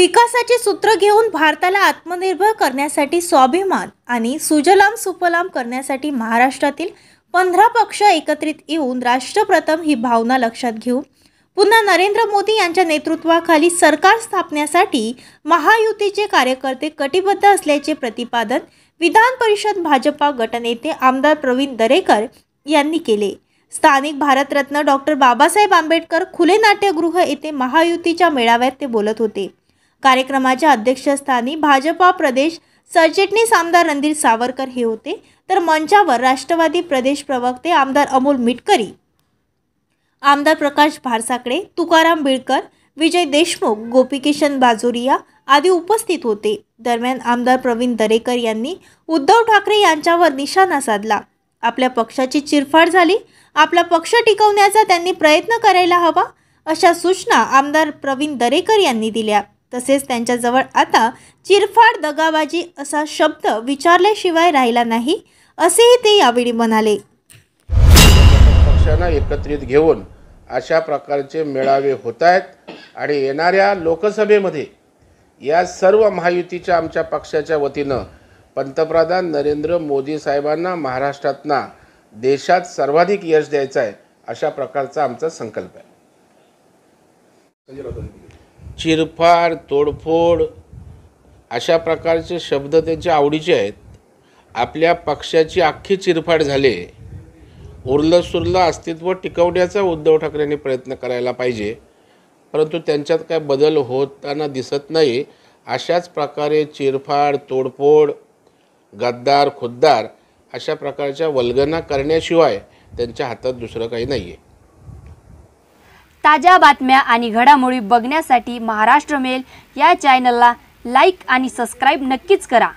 विकासाची सूत्र घेऊन भारताला आत्मनिर्भर करण्यासाठी स्वाभिमान आणि सुजलाम सुफलाम करण्यासाठी महाराष्ट्रातील 15 पक्ष एकत्रित येऊन राष्ट्रप्रथम ही भावना लक्षात घेऊन पुन्हा नरेंद्र मोदी यांच्या नेतृत्वाखाली सरकार स्थापनेसाठी महायुतीचे कार्यकर्ते कटिबद्ध असल्याचे प्रतिपादन विधान परिषद भाजपा गटनेते आमदार प्रवीण दरेकर यांनी केले। स्थानिक भारतरत्न डॉक्टर बाबासाहेब आंबेडकर खुले नाट्यगृह येथे महायुतीच्या मेळाव्यात ते बोलत होते। कार्यक्रमाच्या अध्यक्षस्थानी भाजपा प्रदेश सरचिटणीस आमदार रणधीर सावरकर हे होते, तर मंचावर राष्ट्रवादी प्रदेश प्रवक्ते आमदार अमोल मिटकरी, आमदार प्रकाश भारसाकडे, तुकाराम बिळकर, विजय देशमुख, गोपीकिशन बाजोरिया आदी उपस्थित होते। दरम्यान आमदार प्रवीण दरेकर यांनी उद्धव ठाकरे यांच्यावर निशाणा साधला। आपल्या पक्षाची चिरफाड झाली, आपला पक्ष टिकवण्याचा त्यांनी प्रयत्न करायला हवा अशा सूचना आमदार प्रवीण दरेकर यांनी दिल्या। तसेच त्यांच्याजवळ आता चिरफाड दगाबाजी असा शब्द विचारल्याशिवाय राहिला नाही असेही ते यावेळी म्हणाले। पक्षांना एकत्रित घेऊन अशा प्रकारचे मेळावे होत आहेत आणि येणाऱ्या लोकसभेमध्ये या सर्व महायुतीच्या आमच्या पक्षाच्या वतीनं पंतप्रधान नरेंद्र मोदी साहेबांना महाराष्ट्रातना देशात सर्वाधिक यश द्यायचं आहे अशा प्रकारचा आमचा संकल्प आहे। चिरफाड तोडफोड अशा प्रकारचे शब्द त्यांचे आवडीचे आहेत। आपल्या पक्षाची अख्खी चिरफाड झाले, उरलं सुरलं अस्तित्व टिकवण्याचा उद्धव ठाकरेंनी प्रयत्न करायला पाहिजे, परंतु त्यांच्यात काय बदल होताना दिसत नाही। अशाच प्रकारे चिरफाड तोडफोड गद्दार खुद्दार अशा प्रकारच्या वल्गना करण्याशिवाय त्यांच्या हातात दुसरं काही नाही आहे। ताज्या बातम्या आणि घडामोडी बघण्यासाठी महाराष्ट्र मेल या चॅनलला लाईक आणि सबस्क्राईब नक्कीच करा।